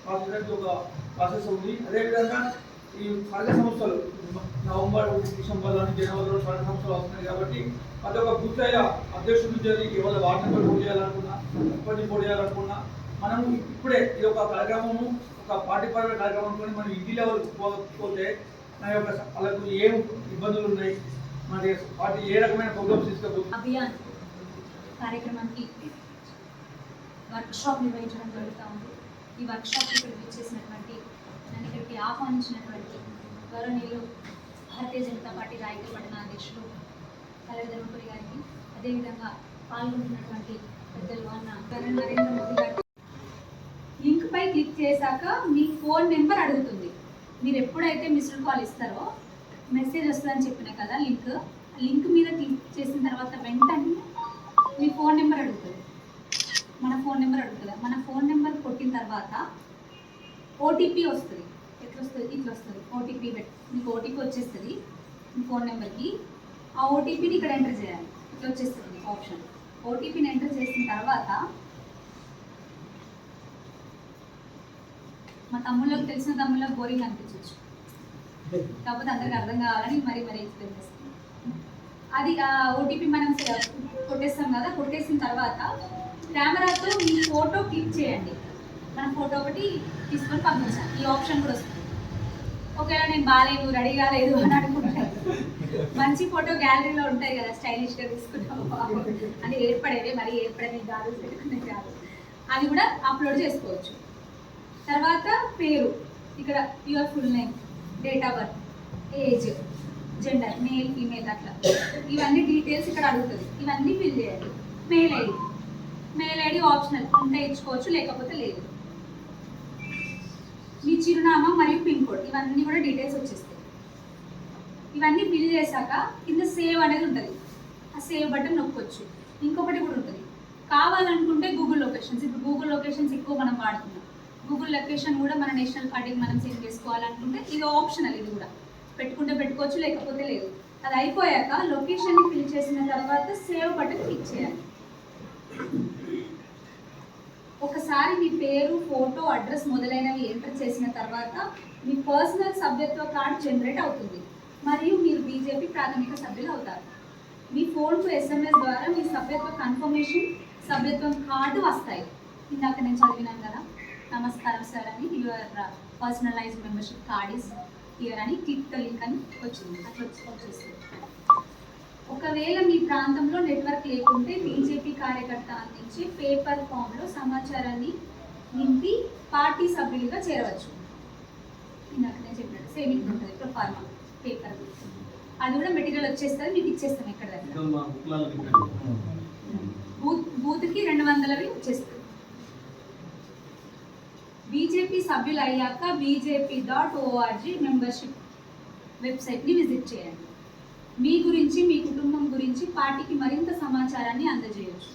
Pass చేయడానికి ఒక process ఉంది. అదేవిధంగా ఈ స్థానిక సంస్థలు నవంబర్, డిసెంబర్లో, జనవరిలో స్థానిక సంస్థలు వస్తున్నాయి కాబట్టి ప్రతి ఒక్క బూత్ అధ్యక్షుడు నుంచి ఎవరి వార్డు మెంబర్ పోటీ చేయాలనుకున్నా, ఇప్పటి పోటీ చేయాలనుకున్నా మనం ఇప్పుడే ఇది ఒక కార్యక్రమము, ఒక పార్టీ పరమైన కార్యక్రమం అనుకుని మనం ఇంటి లెవెల్ పోతే మన యొక్క వాళ్ళకు ఏం ఇబ్బందులు ఉన్నాయి, మన పార్టీ ఏ రకమైన ప్రోగ్రామ్స్ తీసుకోబోతుంది. అభియాన్ కార్యక్రమానికి వర్క్షాప్ నిర్వహించడం జరుగుతూ ఉంది. ఈ వర్క్షాప్ ఇక్కడికి వచ్చేసినటువంటి నన్ను ఇక్కడికి ఆహ్వానించినటువంటి గౌరవనీయులు భారతీయ జనతా పార్టీ రాయకల్ పట్టణ అధ్యక్షులు కలెక్టర్ ధర్మపురి గారికి, అదేవిధంగా పాల్గొంటున్నటువంటి పెద్దలు అన్న నరేంద్ర మోదీ గారికి. లింక్ పై క్లిక్ చేశాక మీ ఫోన్ నెంబర్ అడుగుతుంది. మీరు ఎప్పుడైతే మిస్డ్ కాల్ ఇస్తారో మెసేజ్ వస్తుందని చెప్పిన కదా, లింక్ మీద క్లిక్ చేసిన తర్వాత వెంటనే మీ ఫోన్ నెంబర్ అడుగుతుంది. మన ఫోన్ నెంబర్ అడుగుతుంది. మన ఫోన్ నెంబర్ కొట్టిన తర్వాత ఓటీపీ వస్తుంది. ఎట్లా వస్తుంది? ఇట్లా వస్తుంది. ఓటీపీ మీకు ఓటీపీ వచ్చేస్తుంది మీ ఫోన్ నెంబర్కి. ఆ ఓటీపీని ఇక్కడ ఎంటర్ చేయాలి. ఇట్లా వచ్చేస్తుంది మీకు ఆప్షన్. ఓటీపీని ఎంటర్ చేసిన తర్వాత మా తమ్ముళ్ళకి తెలిసిన తమ్ముళ్ళకి బోరింగ్ అనిపించవచ్చు, కాకపోతే అందరికి అర్థం కావాలని మరీ ఎక్స్ప్లెయిన్ చేస్తాం. అది ఓటీపీ మనం కొట్టేస్తాం కదా, కొట్టేసిన తర్వాత కెమెరాతో మీ ఫోటో క్లిక్ చేయండి. మన ఫోటో ఒకటి తీసుకొని పంపించాలి. ఈ ఆప్షన్ కూడా వస్తుంది. ఒకవేళ నేను బాగాలేదు, రెడీ కాలేదు అని అనుకుంటాను, మంచి ఫోటో గ్యాలరీలో ఉంటాయి కదా, స్టైలిష్గా తీసుకున్నాము అని ఏర్పడేవి, మరి ఏర్పడేవి కాదు, పెట్టుకునే కాదు, అది కూడా అప్లోడ్ చేసుకోవచ్చు. తర్వాత పేరు, ఇక్కడ your full name, date of birth, age, gender, male female, అట్లా ఇవన్నీ డీటెయిల్స్ ఇక్కడ అడుగుతుంది. ఇవన్నీ ఫిల్ చేయాలి. మెయిల్ ఐడి ఆప్షనల్, ఉంటే ఇచ్చుకోవచ్చు, లేకపోతే లేదు. మీ చిరునామా మరియు పిన్ కోడ్, ఇవన్నీ కూడా డీటెయిల్స్ వచ్చేస్తాయి. ఇవన్నీ ఫిల్ చేశాక కింద సేవ్ అనేది ఉంటుంది. ఆ సేవ్ బటన్ నొక్కొచ్చు. ఇంకొకటి కూడా ఉంటుంది, కావాలనుకుంటే గూగుల్ లొకేషన్స్. ఇప్పుడు గూగుల్ లొకేషన్స్ ఎక్కువ మనం వాడుతున్నాం. గూగుల్ లొకేషన్ కూడా మన నేషనల్ పార్టీకి మనం సెండ్ చేసుకోవాలనుకుంటే ఇది ఆప్షనల్. ఇది కూడా పెట్టుకుంటే పెట్టుకోవచ్చు, లేకపోతే లేదు. అది అయిపోయాక లొకేషన్ని ఫిల్ చేసిన తర్వాత సేవ్ బటన్ క్లిక్ చేయాలి. ఒకసారి మీ పేరు, ఫోటో, అడ్రస్ మొదలైనవి ఎంటర్ చేసిన తర్వాత మీ పర్సనల్ సభ్యత్వ కార్డు జనరేట్ అవుతుంది మరియు మీరు బీజేపీ ప్రాథమిక సభ్యులు అవుతారు. మీ ఫోన్కు ఎస్ఎంఎస్ ద్వారా మీ సభ్యత్వ కన్ఫర్మేషన్, సభ్యత్వం కార్డు వస్తాయి. ఇందాక నేను చదివినాను కదా, నమస్కారం సార్ అని, your personalised membership card is here అని, క్లిక్ ద లింక్ అని వచ్చింది. అట్లా వచ్చేస్తుంది. ఒకవేళ మీ ప్రాంతంలో నెట్వర్క్ లేకుంటే బీజేపీ కార్యకర్త అందించే పేపర్ ఫామ్లో సమాచారాన్ని నింపి పార్టీ సభ్యులుగా చేరవచ్చు. ఇందాక నేను చెప్పినట్టు సేవింగ్ ఉంటుంది, ప్రొఫార్మా పేపర్, అది కూడా మెటీరియల్ వచ్చేస్తుంది, మీకు ఇచ్చేస్తాం. ఎక్కడ దగ్గర బూత్కి 200 వచ్చేస్తుంది. బీజేపీ సభ్యులు అయ్యాక bjp.org మెంబర్షిప్ వెబ్సైట్ని విజిట్ చేయండి. మీ గురించి, మీ కుటుంబం గురించి పార్టీకి మరింత సమాచారాన్ని అందజేయవచ్చు.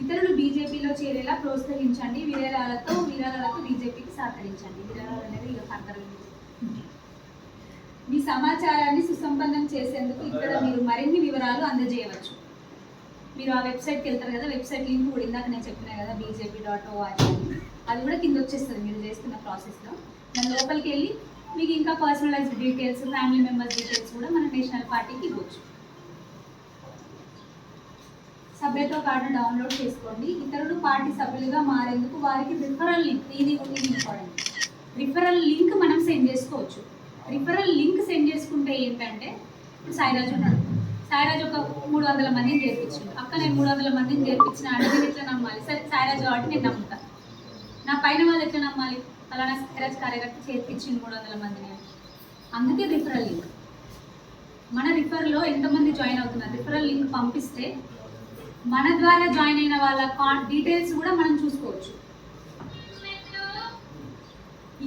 ఇతరులు బీజేపీలో చేరేలా ప్రోత్సహించండి. విరాళాలతో బీజేపీకి సహకరించండి. విరాళాలు అనేది ఇక ఫర్దర్. మీ సమాచారాన్ని సుసంపన్నం చేసేందుకు ఇక్కడ మీరు మరిన్ని వివరాలు అందజేయవచ్చు. మీరు ఆ వెబ్సైట్కి వెళ్తారు కదా, వెబ్సైట్ లింక్ కూడా ఇందాక నేను చెప్పినా కదా, bjp.org, అది కూడా కింద వచ్చేస్తుంది మీరు చేస్తున్న ప్రాసెస్లో. దాని లోపలికి వెళ్ళి మీకు ఇంకా personalised details, family members details కూడా మన నేషనల్ పార్టీకి ఇవ్వచ్చు. సభ్యత్వ కార్డు డౌన్లోడ్ చేసుకోండి. ఇతరులు పార్టీ సభ్యులుగా మారేందుకు వారికి రిఫరల్ లింక్, ఇది ఇంపార్టెంట్, రిఫరల్ లింక్ మనం సెండ్ చేసుకోవచ్చు. రిఫరల్ లింక్ సెండ్ చేసుకుంటే ఏంటంటే, ఇప్పుడు సాయిరాజు ఉన్నాడు, సాయిరాజు ఒక 300 మందిని చేర్పించిండు. అక్క నేను 300 మందిని చేర్పించిన అంటే నేను ఎట్లా నమ్మాలి? సరే సాయిరాజు కాబట్టి నేను నమ్ముతా. నా పైన వాళ్ళు ఎట్లా నమ్మాలి? అలానే సాయిరాజ్ కార్యకర్త చేర్పించింది 300 మందిని. అందుకే రిఫరల్ లింక్. మన రిఫర్లో ఎంతమంది జాయిన్ అవుతున్నారు, రిఫరల్ లింక్ పంపిస్తే మన ద్వారా జాయిన్ అయిన వాళ్ళ డీటెయిల్స్ కూడా మనం చూసుకోవచ్చు.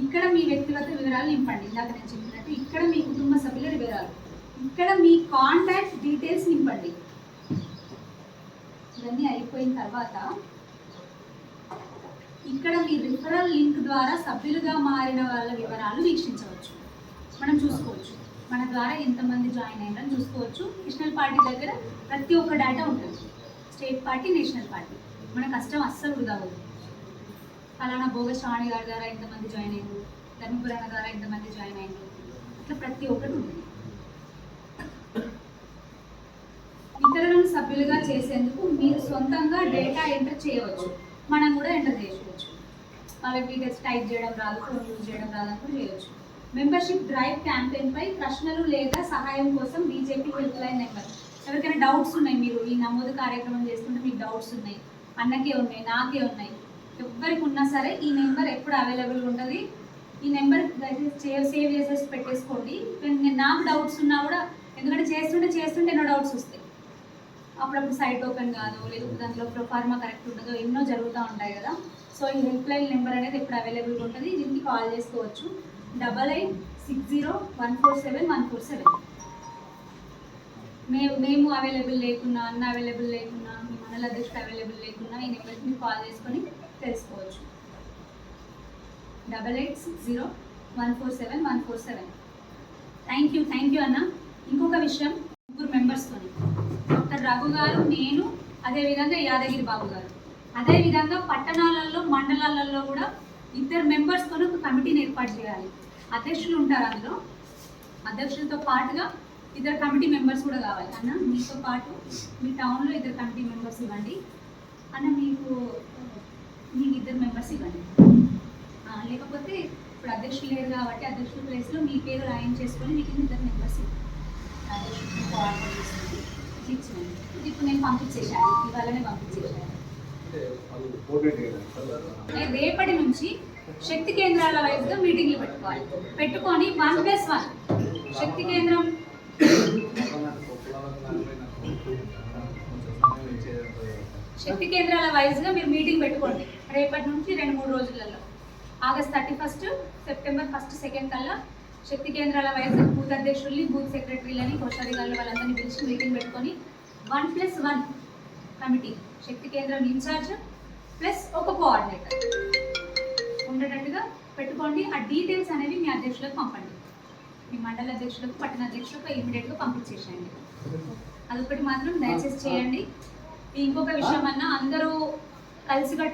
ఇక్కడ మీ వ్యక్తిగత వివరాలు నింపండి. ఇందాక నేను చెప్పినట్టు ఇక్కడ మీ కుటుంబ సభ్యుల వివరాలు, ఇక్కడ మీ కాంటాక్ట్ డీటెయిల్స్ నింపండి. ఇవన్నీ అయిపోయిన తర్వాత ఇక్కడ మీ రిఫరల్ లింక్ ద్వారా సభ్యులుగా మారిన వాళ్ళ వివరాలు వీక్షించవచ్చు, మనం చూసుకోవచ్చు. మన ద్వారా ఎంతమంది జాయిన్ అయ్యారని చూసుకోవచ్చు. నేషనల్ పార్టీ దగ్గర ప్రతి ఒక్క డేటా ఉంటుంది, స్టేట్ పార్టీ, నేషనల్ పార్టీ. మన కష్టం అస్సలు వృధా అవుతుంది. ఫలానా భోగ శ్రావణి గారి ద్వారా ఇంతమంది జాయిన్ అయ్యారు, ధర్మపురాణ ద్వారా ఇంతమంది జాయిన్ అయ్యారు, అట్లా ప్రతి ఒక్కటి ఉంటుంది. ఇతరులను సభ్యులుగా చేసేందుకు మీరు సొంతంగా డేటా ఎంటర్ చేయవచ్చు, మనం కూడా ఎంటర్ చేసుకోవచ్చు. వాళ్ళకి డీటెయిల్స్ టైప్ చేయడం రాదు, ఫోన్ యూజ్ చేయడం రాదు కూడా చేయవచ్చు. మెంబర్షిప్ డ్రైవ్ క్యాంపెయిన్ పై ప్రశ్నలు లేదా సహాయం కోసం బీజేపీ హెల్ప్ లైన్ నెంబర్. ఎవరికైనా డౌట్స్ ఉన్నాయి, మీరు ఈ నమోదు కార్యక్రమం చేస్తుంటే మీకు డౌట్స్ ఉన్నాయి, అన్నకే ఉన్నాయి, నాకే ఉన్నాయి, ఎవరికి ఉన్నా సరే ఈ నెంబర్ ఎప్పుడు అవైలబుల్ ఉంటుంది. ఈ నెంబర్ సేవ్ చేసేసి పెట్టేసుకోండి. నాకు డౌట్స్ ఉన్నా కూడా, ఎందుకంటే చేస్తుంటే ఎన్నో డౌట్స్ వస్తాయి. అప్పుడప్పుడు సైట్ ఓపెన్ కాదు, లేకపోతే దాంట్లో ప్రొఫార్మా కరెక్ట్ ఉండదో, ఎన్నో జరుగుతూ ఉంటాయి కదా. సో ఈ హెల్ప్ లైన్ నెంబర్ అనేది ఎప్పుడు అవైలబుల్గా ఉంటుంది, దీనికి కాల్ చేసుకోవచ్చు. 8860147147. మేము అవైలబుల్ లేకున్నా, అన్న అవైలబుల్ లేకున్నా, మీ మండల అధ్యక్షుడు అవైలబుల్ లేకున్నా ఈ నెంబర్కి మీరు కాల్ చేసుకొని తెలుసుకోవచ్చు. 8860147147. థ్యాంక్ యూ అన్న. ఇంకొక విషయం, 3 మెంబర్స్తో డాక్టర్ రఘు గారు, నేను, అదేవిధంగా యాదగిరి బాబు గారు, అదేవిధంగా పట్టణాలలో మండలాలలో కూడా 2 మెంబర్స్తో ఒక కమిటీని ఏర్పాటు చేయాలి. అధ్యక్షులు ఉంటారు, అందులో అధ్యక్షులతో పాటుగా 2 కమిటీ మెంబర్స్ కూడా కావాలి. అన్న మీతో పాటు మీ టౌన్లో 2 కమిటీ మెంబర్స్ ఇవ్వండి అన్న, మీకు 2 మెంబర్స్ ఇవ్వండి. లేకపోతే ఇప్పుడు అధ్యక్షులు లేరు కాబట్టి అధ్యక్షుల ప్లేస్లో మీ పేరు రాయం చేసుకొని మీకు 2 మెంబర్స్ ఇవ్వండి. అధ్యక్షులు కోఆర్డినేట్ చేసుకొని ఇచ్చింది. ఇప్పుడు నేను పంపించేసాను, ఇవాళనే పంపించేసాను. రేపటి నుంచి శక్తి కేంద్రాల వైపుగా మీటింగ్లు పెట్టుకొని 1+1 శక్తి కేంద్రం శక్తి కేంద్రాల వైజ్గా మీరు మీటింగ్ పెట్టుకోండి. రేపటి నుంచి 2-3 రోజులలో, ఆగస్ట్ 31, సెప్టెంబర్ 1, 2 కల్లా శక్తి కేంద్రాల వైజ్గా బూత్ అధ్యక్షుల్ని, బూత్ సెక్రటరీలని, కోశాధికారులు వాళ్ళందరినీ పిలిచి మీటింగ్ పెట్టుకొని 1+1 కమిటీ, శక్తి కేంద్రం ఇన్ఛార్జ్ ప్లస్ ఒక కోఆర్డినేటర్ ఉండేటట్టుగా పెట్టుకోండి. ఆ డీటెయిల్స్ అనేవి మీ అధ్యక్షులకు పంపండి, మీ మండల అధ్యక్షులకు, పట్టణ అధ్యక్షులకు ఇమీడియట్గా పంపించేసేయండి. అదొకటి మాత్రం దయచేసి చేయండి. ఇంకొక విషయం అన్న, అందరూ కలిసికట్టు